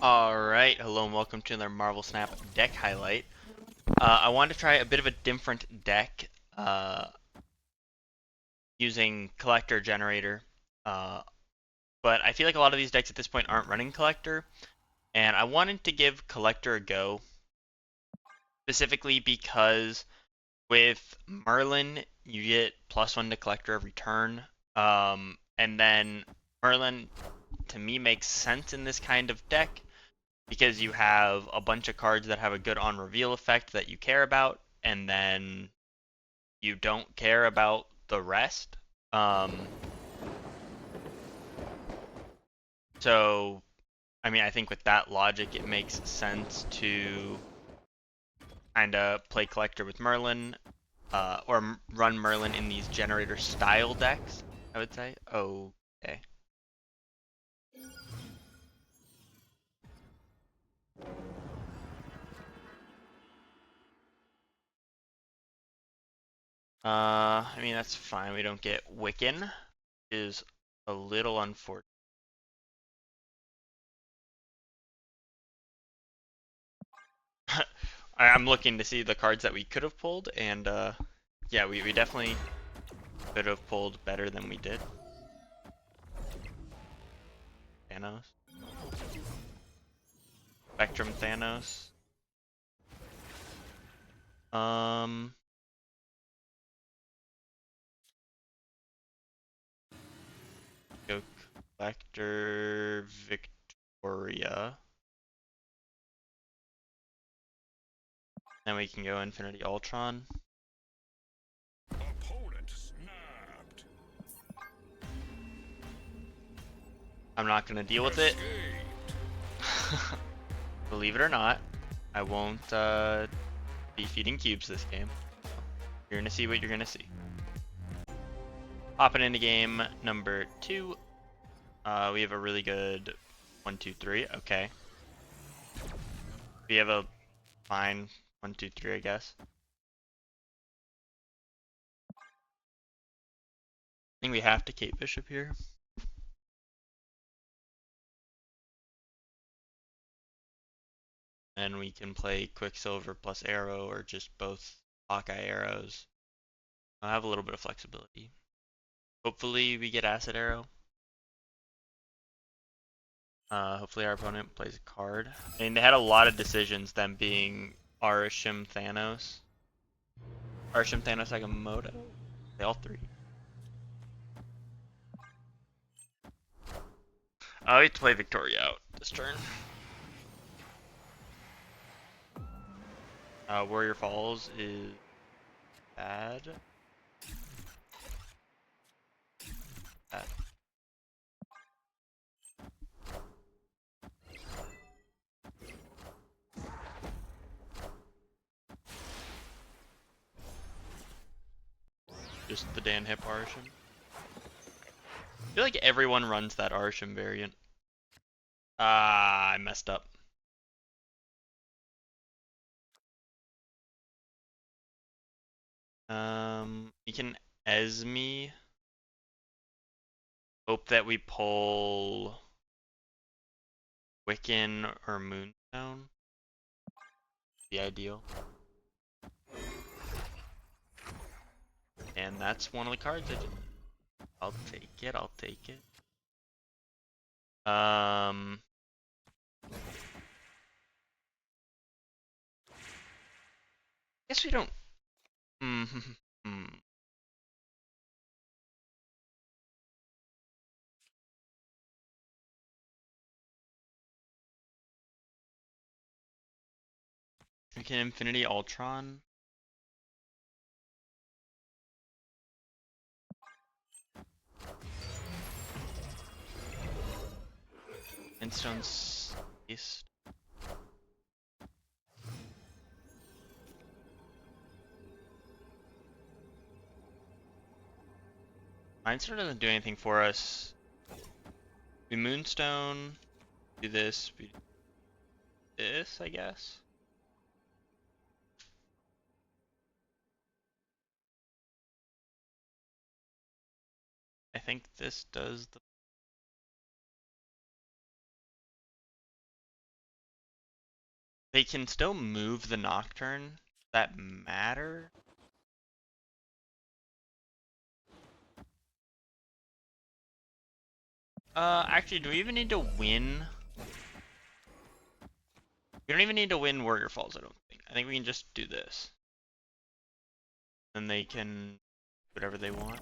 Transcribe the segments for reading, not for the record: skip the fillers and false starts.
Alright, hello and welcome to another Marvel Snap deck highlight. I wanted to try a bit of a different deck using Collector Generator, uh, but I feel like a lot of these decks at this point aren't running Collector, and I wanted to give Collector a go, specifically because with Merlin, you get +1 to Collector every turn, and then Merlin, to me, makes sense in this kind of deck because you have a bunch of cards that have a good on reveal effect that you care about, and then you don't care about the rest. Um, so, I mean, I think with that logic, it makes sense to kind of play Collector with Merlin, or run Merlin in these generator style decks, I would say. Okay. I mean, that's fine. We don't get Wiccan, which is a little unfortunate. I'm looking to see the cards that we could have pulled, and yeah, we definitely could have pulled better than we did. Thanos. Spectrum Thanos. Um, go Collector Victoria. Then we can go Infinity Ultron. Opponent snapped. I'm not gonna deal with it. Escaped. Believe it or not, I won't be feeding cubes this game. So you're gonna see what you're gonna see. Hopping into game number 2. We have a really good 1, 2, 3. Okay. We have a fine 1, 2, 3, I guess. I think we have to Cape Bishop here. And we can play Quicksilver plus arrow or just both Hawkeye arrows. I have a little bit of flexibility. Hopefully we get acid arrow. Hopefully our opponent plays a card. I mean, they had a lot of decisions, them being Arishim Thanos. Arishim Thanos Agamotto? They all three. I have to play Victoria out this turn. Warrior Falls is bad. Bad. Just the Dan Hip Arishim. I feel like everyone runs that Arishim variant. Ah, I messed up. We can Esme. Hope that we pull Wiccan or Moonstone. The ideal. And that's one of the cards I did. I'll take it, I'll take it. Guess we don't. We can Infinity Ultron. Moonstone's East. Moonstone doesn't do anything for us. We Moonstone. Do this. We do this, I guess. I think this does the They can still move the Nocturne. Does that matter? Actually, do we even need to win? We don't even need to win Warrior Falls, I don't think. I think we can just do this. Then they can do whatever they want.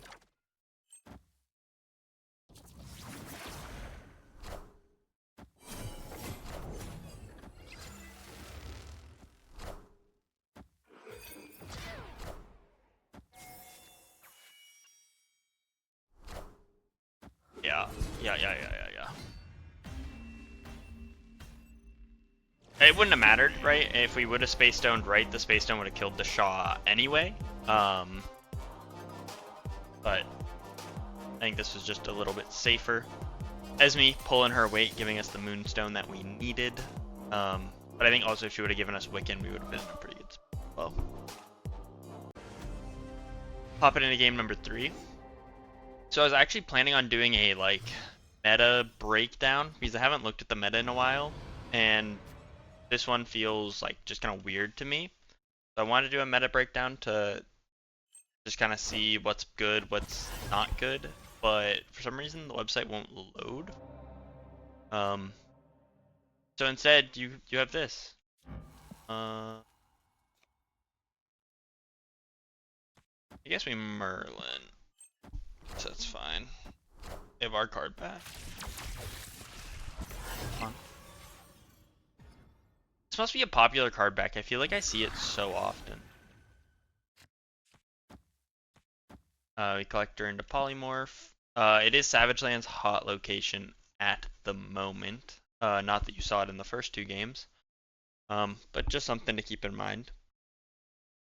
Yeah. It wouldn't have mattered, right? If we would have Space Stoned right, the Space Stone would have killed the Shaw anyway. But I think this was just a little bit safer. Esme pulling her weight, giving us the Moonstone that we needed. But I think also if she would have given us Wiccan, we would have been in a pretty good spot. Well, pop it into game number 3. So I was actually planning on doing a like meta breakdown because I haven't looked at the meta in a while, and this one feels like just kind of weird to me. So I wanted to do a meta breakdown to just kind of see what's good, what's not good, but for some reason the website won't load. So instead you have this. I guess we Merlin, so that's fine. We have our card back. Come on. This must be a popular card back. I feel like I see it so often. We collect her into Polymorph. It is Savage Land's hot location at the moment. Not that you saw it in the first 2 games. But just something to keep in mind.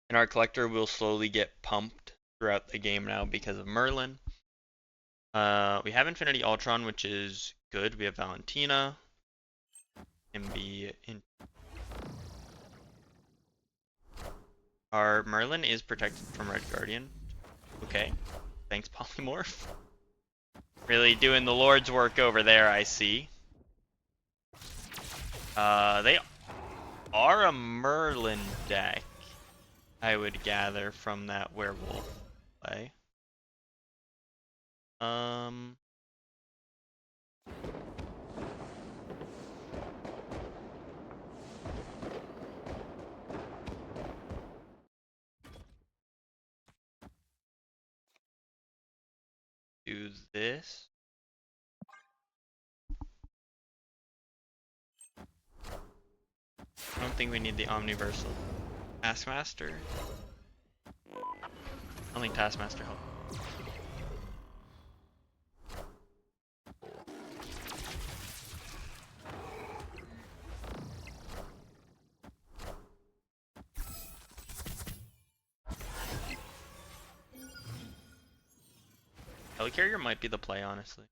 And our collector will slowly get pumped throughout the game now because of Merlin. We have Infinity Ultron, which is good. We have Valentina. Our Merlin is protected from Red Guardian. Okay. Thanks, Polymorph. Really doing the Lord's work over there, I see. They are a Merlin deck, I would gather from that werewolf play. Do this. I don't think we need the Omniversal. Taskmaster? I don't think Taskmaster helps. Helicarrier might be the play, honestly.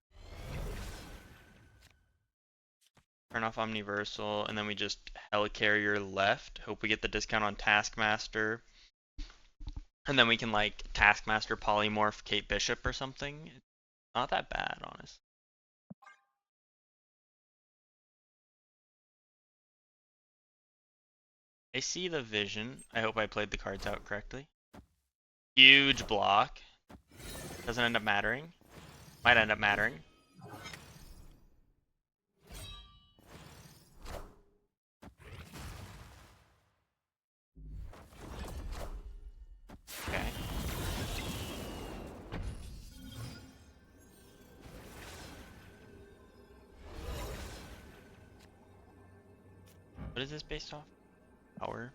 Turn off Omniversal, and then we just Helicarrier left. Hope we get the discount on Taskmaster. And then we can, like, Taskmaster Polymorph Kate Bishop or something. It's not that bad, honestly. I see the vision. I hope I played the cards out correctly. Huge block. Doesn't end up mattering. Might end up mattering. Okay. What is this based off? Power.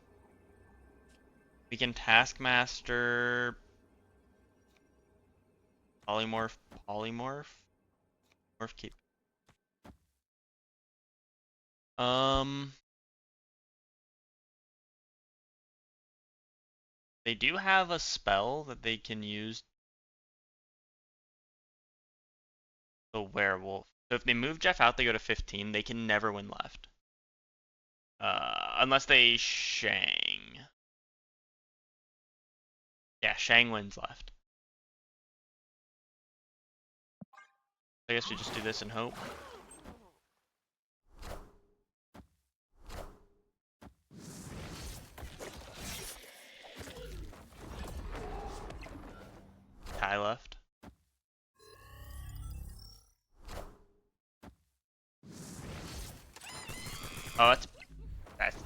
We can Taskmaster Polymorph Morph keep. They do have a spell that they can use. The werewolf. So if they move Jeff out, they go to 15. They can never win left. Unless they Shang. Yeah, Shang wins left. I guess we just do this and hope. Oh,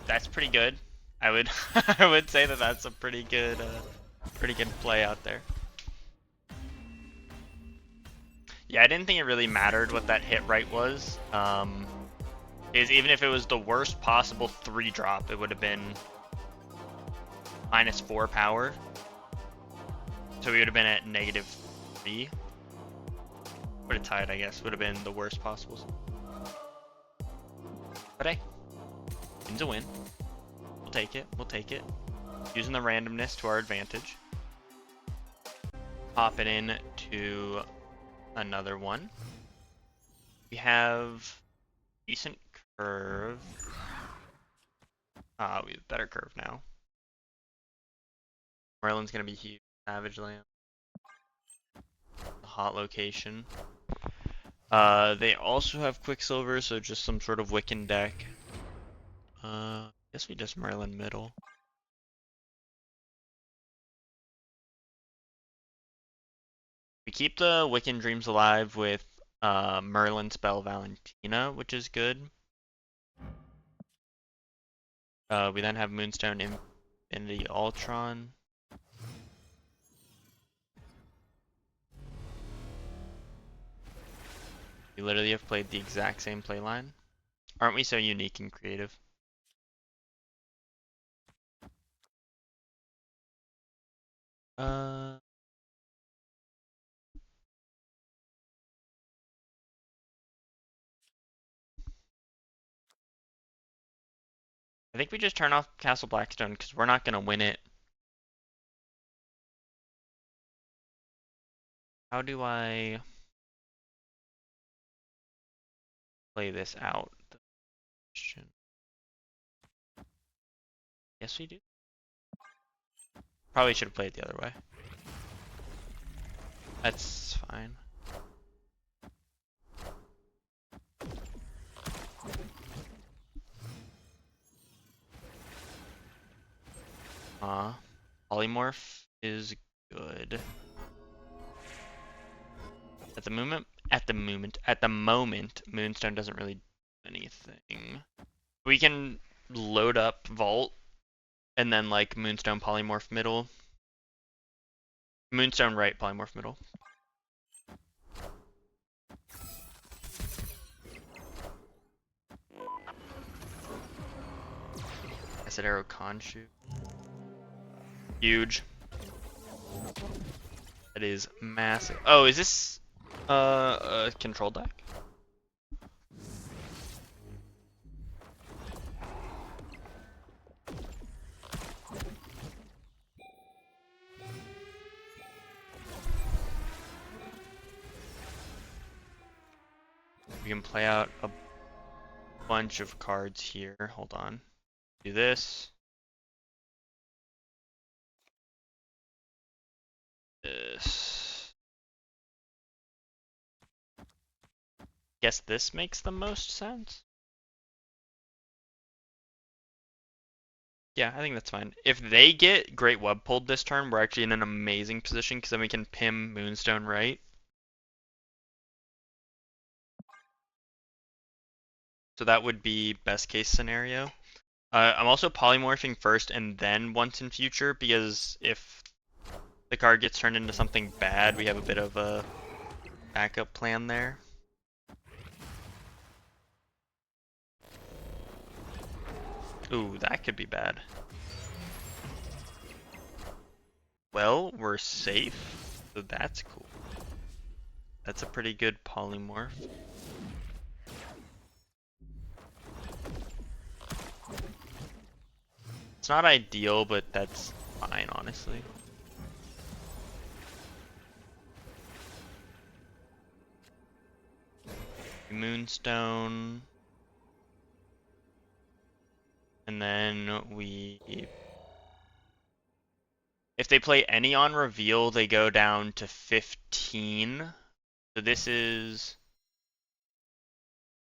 that's pretty good. I would I would say that that's a pretty good play out there. Yeah, I didn't think it really mattered what that hit right was. Is even if it was the worst possible 3-drop, it would have been -4 power. So we would have been at -3. Would have tied, I guess. Would have been the worst possible. But hey, win's a win. We'll take it. We'll take it. Using the randomness to our advantage. Pop it in to another one. We have decent curve. We have better curve now. Merlin's gonna be huge. Savage Land. Hot location. They also have Quicksilver, so just some sort of Wiccan deck. Guess we just Merlin middle. We keep the Wiccan Dreams alive with Merlin spell Valentina, which is good. We then have Moonstone Infinity Ultron. We literally have played the exact same playline. Aren't we so unique and creative? I think we just turn off Castle Blackstone because we're not gonna win it. How do I play this out? Yes, we do. Probably should have played it the other way. That's fine. Polymorph is good. At the moment, Moonstone doesn't really do anything. We can load up Vault and then like Moonstone Polymorph middle. Moonstone right, Polymorph middle. Acid Arrow Khonshu. Huge. That is massive. Oh, is this a control deck? We can play out a bunch of cards here. Hold on. Do this. This. Guess this makes the most sense. Yeah, I think that's fine. If they get Great Web pulled this turn, we're actually in an amazing position because then we can pim Moonstone right. So that would be best case scenario. I'm also polymorphing first and then once in future because if the card gets turned into something bad, we have a bit of a backup plan there. Ooh, that could be bad. Well, we're safe, so that's cool. That's a pretty good polymorph. It's not ideal, but that's fine, honestly. Moonstone. And then we... If they play any on reveal, they go down to 15. So this is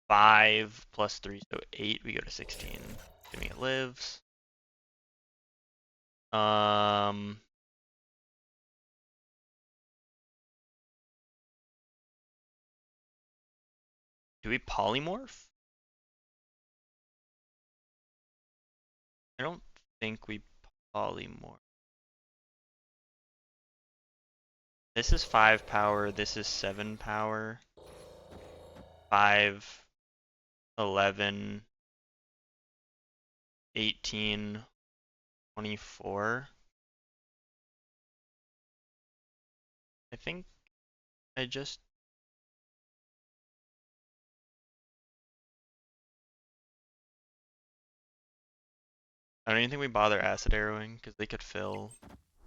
5 plus 3, so 8. We go to 16. Assuming it lives. Do we polymorph? don't think we polymorph. This is 5 power, this is 7 power. 5, 11, 18, 24. I think I just... I don't even think we bother acid arrowing, because they could fill.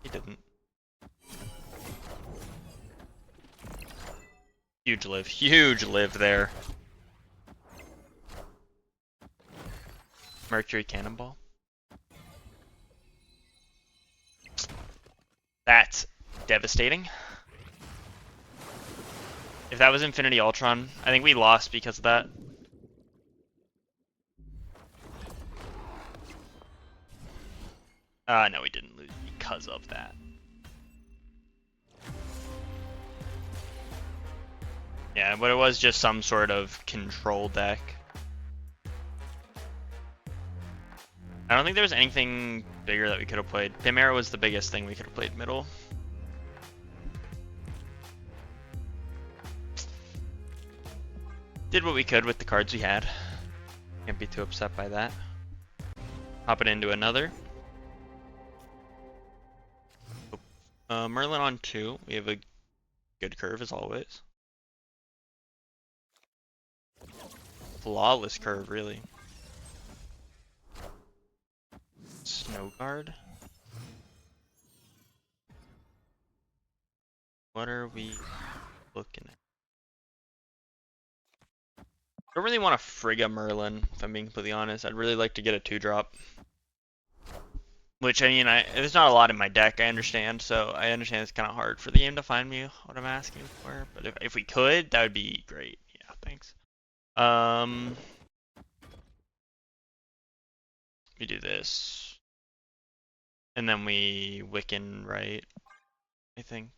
He didn't. Huge live there. Mercury Cannonball. That's devastating. If that was Infinity Ultron, I think we lost because of that. No, we didn't lose because of that. Yeah, but it was just some sort of control deck. I don't think there was anything bigger that we could have played. Pimera was the biggest thing we could have played middle. Did what we could with the cards we had. Can't be too upset by that. Hop it into another. Merlin on 2. We have a good curve as always. Flawless curve, really. Snow Guard. What are we looking at? I don't really want a Frigga Merlin, if I'm being completely honest. I'd really like to get a 2-drop. Which, I mean, there's not a lot in my deck, I understand, so I understand it's kind of hard for the game to find me what I'm asking for. But if we could, that would be great. Yeah, thanks. We do this. And then we Wiccan, right? I think.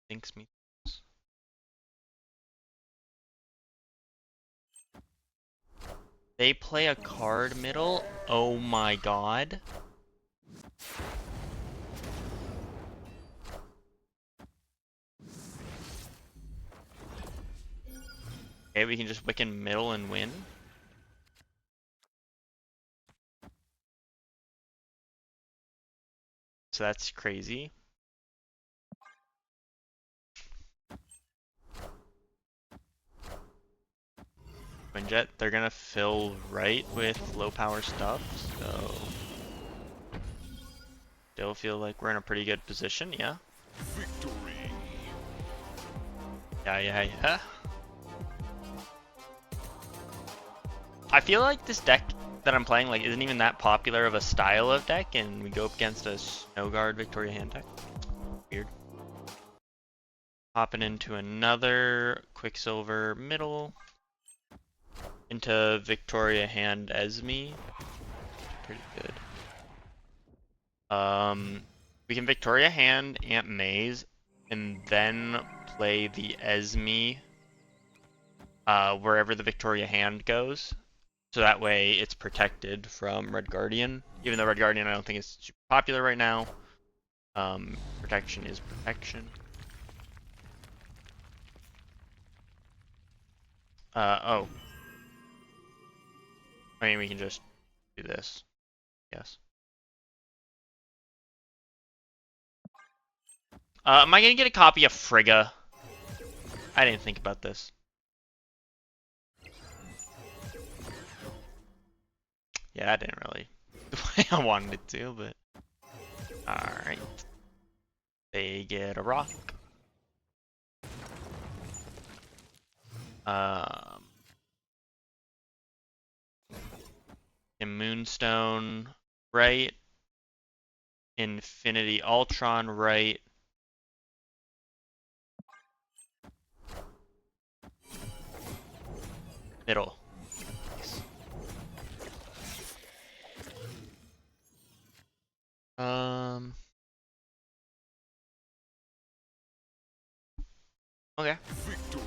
Thinks me. They play a card middle? Oh my god. Okay, we can just Wiccan middle and win. So that's crazy. Quinjet, they're gonna fill right with low power stuff, so still feel like we're in a pretty good position, yeah. Victory. Yeah. I feel like this deck that I'm playing like isn't even that popular of a style of deck, and we go up against a Snow Guard Victoria hand deck. Weird. Hopping into another Quicksilver middle. Into Victoria hand Esme. Pretty good. We can Victoria hand Aunt May's and then play the Esme wherever the Victoria hand goes. So that way it's protected from Red Guardian. Even though Red Guardian I don't think is super popular right now. Protection is protection. Oh. I mean, we can just do this. Yes. Am I gonna get a copy of Frigga? I didn't think about this. Yeah, I didn't really the way I wanted it to, but alright. They get a rock. And Moonstone, right? Infinity Ultron, right? Middle. Nice. Okay. Victory.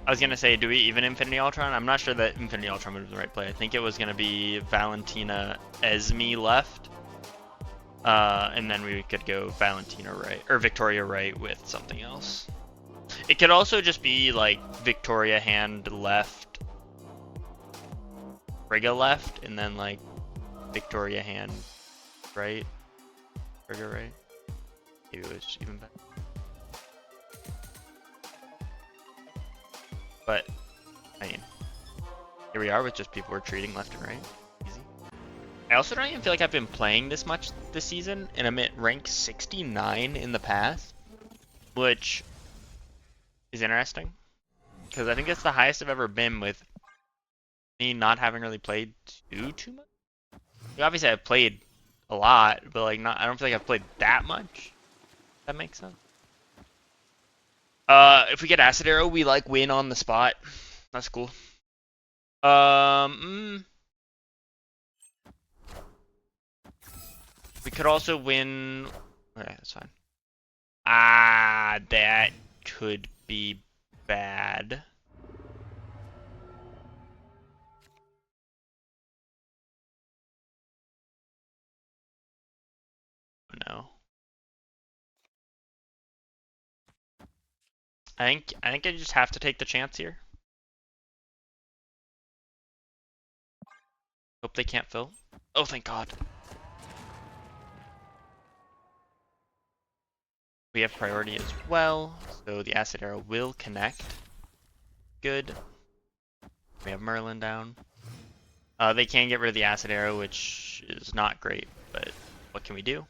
I was gonna say, do we even Infinity Ultron? I'm not sure that Infinity Ultron would be the right play. I think it was gonna be Valentina, Esme left, and then we could go Valentina right or Victoria right with something else. It could also just be like Victoria hand left, Frigga left, and then like Victoria hand right, Frigga right. Maybe it was even better. But I mean, here we are with just people retreating left and right. Easy. I also don't even feel like I've been playing this much this season, and I'm at rank 69 in the past, which is interesting because I think that's the highest I've ever been with me not having really played too much. Obviously, I've played a lot, but like not. I don't feel like I've played that much. If that makes sense. If we get Acid Arrow, we like win on the spot. That's cool. We could also win. Okay, that's fine. Ah, that could be bad. No. I think I just have to take the chance here. Hope they can't fill. Oh, thank God. We have priority as well, so the Acid Arrow will connect. Good. We have Merlin down. They can get rid of the Acid Arrow, which is not great, but what can we do?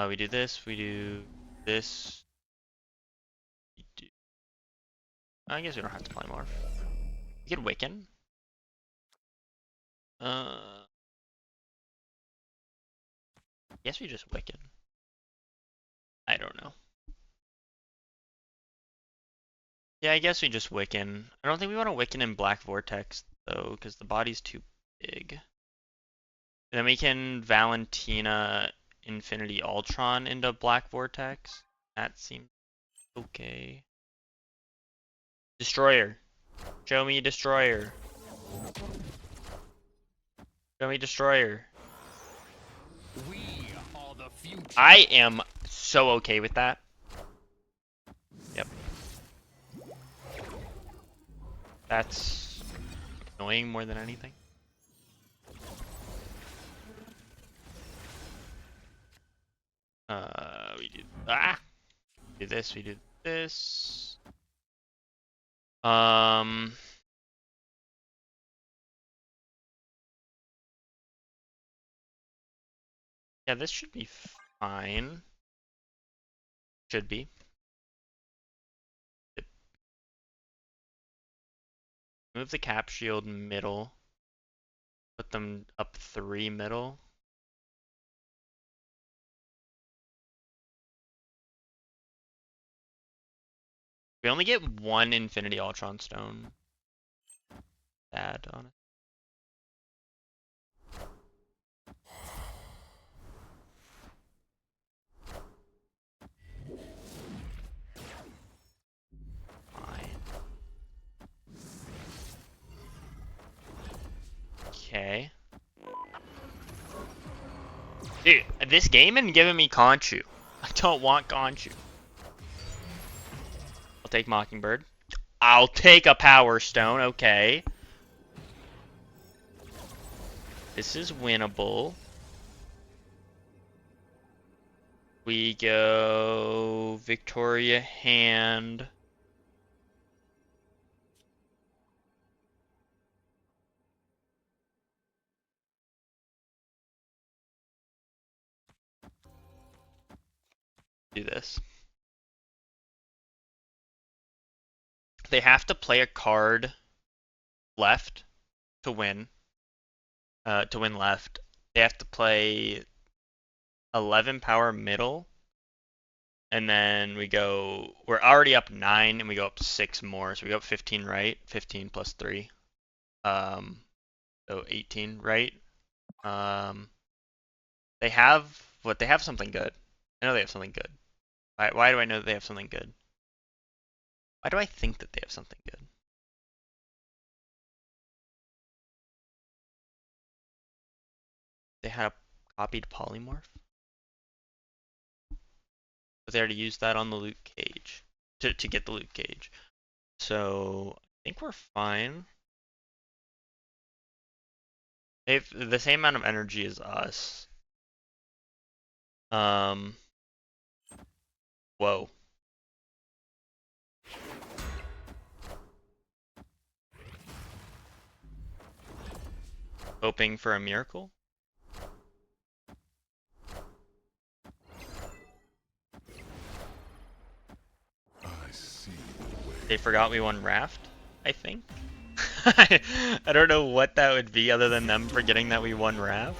We do this, we do this. I guess we don't have to polymorph. We could Wiccan. Guess we just Wiccan. I don't know. Yeah, I guess we just Wiccan. I don't think we want to Wiccan in Black Vortex, though, because the body's too big. And then we can Valentina Infinity Ultron into Black Vortex. That seems okay. Destroyer. Show me Destroyer. Show me Destroyer. We are the future. I am so okay with that. Yep. That's annoying more than anything. We do this, we do this. Yeah, this should be fine. Should be. Move the cap shield middle. Put them up 3 middle. We only get 1 Infinity Ultron stone. Bad on it. Okay. Dude, this game isn't giving me Conchu. I don't want Conchu. I'll take Mockingbird. I'll take a Power Stone, okay. This is winnable. We go Victoria Hand. Do this. They have to play a card left to win. To win left. They have to play 11 power middle. And then we're already up 9 and we go up 6 more. So we go up 15 right, 15 plus 3. So 18 right. They have They have something good. I know they have something good. Why do I know that they have something good? Why do I think that they have something good? They had a copied polymorph? But they already used that on the loot cage. To get the loot cage. So, I think we're fine. If the same amount of energy as us. Whoa. Hoping for a miracle? I see. They forgot we won Raft, I think. I don't know what that would be other than them forgetting that we won Raft.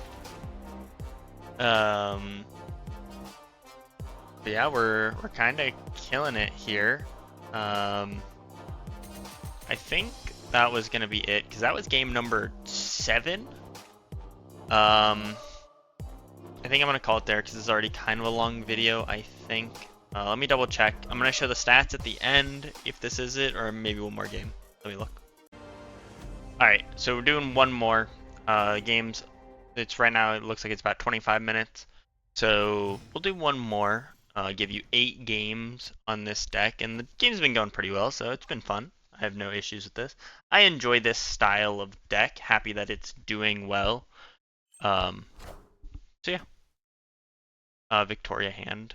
But yeah, we're kind of killing it here. I think that was gonna be it because that was game number 7. I think I'm gonna call it there because it's already kind of a long video, I think. Let me double check. I'm gonna show the stats at the end if this is it, or maybe one more game. Let me look. Alright, so we're doing one more games. It's right now, it looks like it's about 25 minutes. So we'll do one more. Give you 8 games on this deck, and the game's been going pretty well, so it's been fun. I have no issues with this. I enjoy this style of deck. Happy that it's doing well. So yeah, Victoria Hand.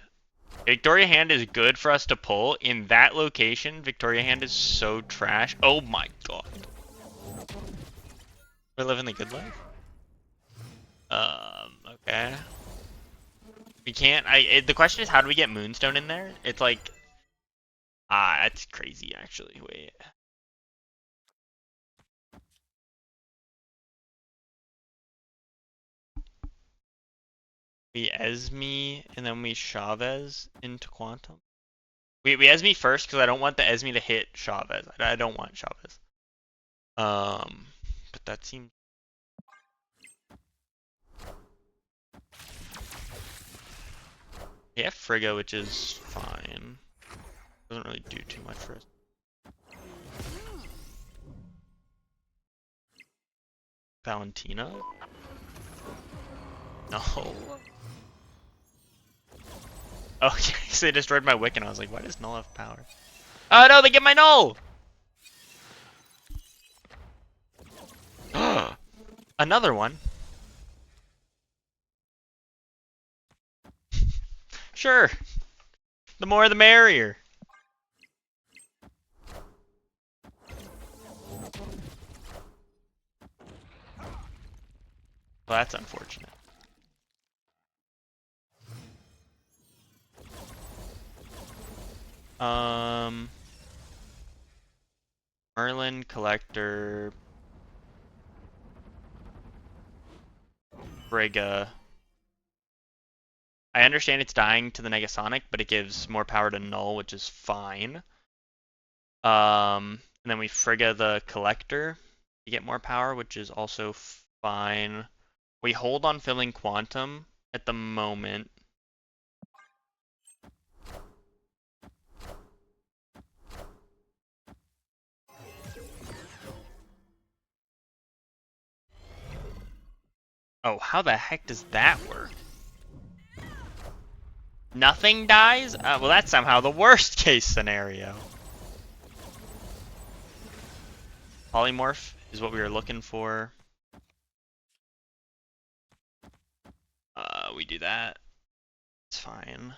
Victoria Hand is good for us to pull. In that location, Victoria Hand is so trash. Oh my god. We're living the good life? Okay. We can't, the question is how do we get Moonstone in there? It's like, that's crazy actually, wait. We Esme, and then we Chavez into Quantum. We Esme first, because I don't want the Esme to hit Chavez. I don't want Chavez. But that seems... We have Frigga, which is fine. Doesn't really do too much for us. Valentina? No. Oh, yes, they destroyed my Wiccan. I was like, why does Null have power? Oh no, they get my Null! Another one. Sure. The more the merrier. Well, that's unfortunate. Merlin, Collector, Frigga. I understand it's dying to the Negasonic, but it gives more power to Null, which is fine. And then we Frigga the Collector to get more power, which is also fine. We hold on filling Quantum at the moment. Oh, how the heck does that work? Nothing dies? Well, that's somehow the worst case scenario. Polymorph is what we were looking for. We do that. It's fine.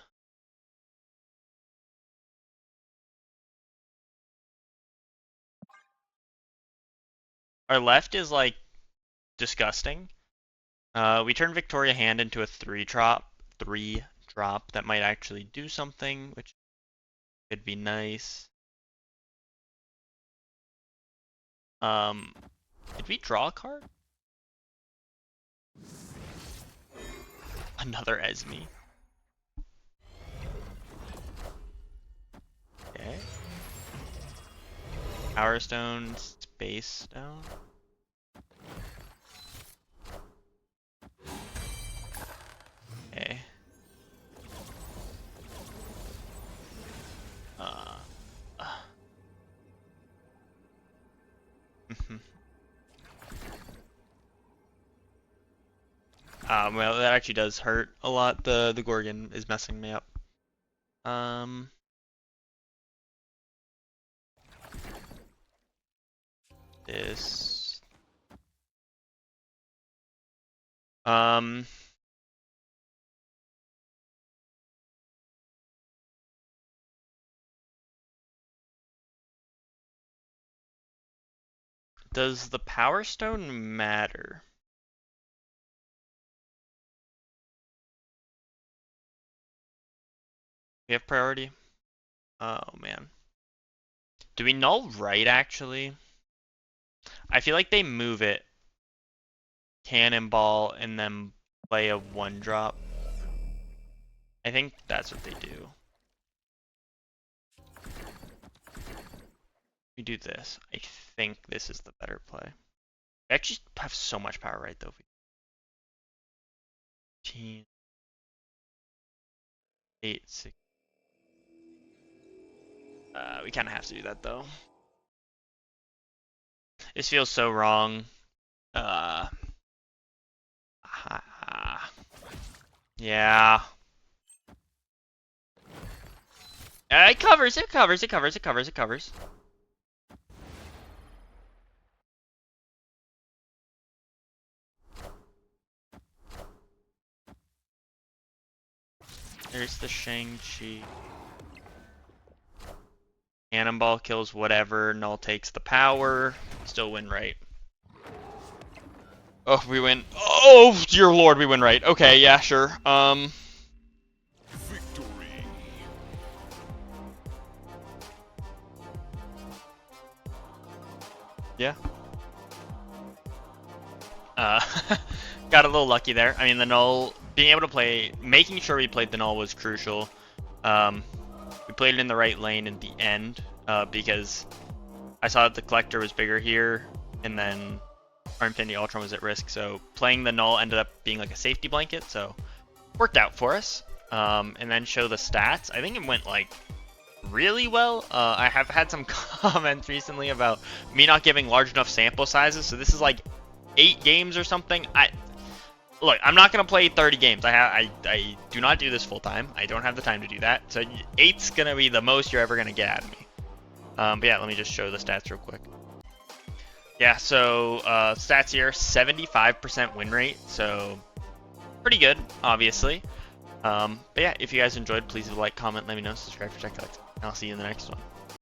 Our left is like disgusting. We turn Victoria Hand into a 3-drop. That might actually do something, which could be nice. Did we draw a card? Another Esme. Okay. Power Stone, Space Stone. Okay. Mhm. Well, that actually does hurt a lot. The Gorgon is messing me up. This. Um. Does the Power Stone matter? We have priority? Oh man. Do we null right actually? I feel like they move it, cannonball, and then play a 1-drop. I think that's what they do. We do this. I think this is the better play. We actually have so much power right though. 15, 8, 6. We kind of have to do that though. This feels so wrong. Yeah. It covers, it covers, it covers, it covers, it covers. There's the Shang-Chi. Cannonball kills whatever, null takes the power. Still win right. Oh, we win. Oh, dear lord, we win right. Okay, yeah, sure. Victory. Yeah. Got a little lucky there. I mean, the null, being able to play, making sure we played the null was crucial. We played it in the right lane in the end, because I saw that the collector was bigger here, and then our Infinity Ultron was at risk, so playing the null ended up being like a safety blanket, so worked out for us. And then show the stats. I think it went like really well. I have had some comments recently about me not giving large enough sample sizes, so this is like 8 games or something. Look, I'm not gonna play 30 games. I do not do this full time. I don't have the time to do that. So 8's gonna be the most you're ever gonna get out of me. But yeah, let me just show the stats real quick. Yeah, so stats here: 75% win rate, so pretty good, obviously. But yeah, if you guys enjoyed, please leave a like, comment, let me know, subscribe for tech. I'll see you in the next one.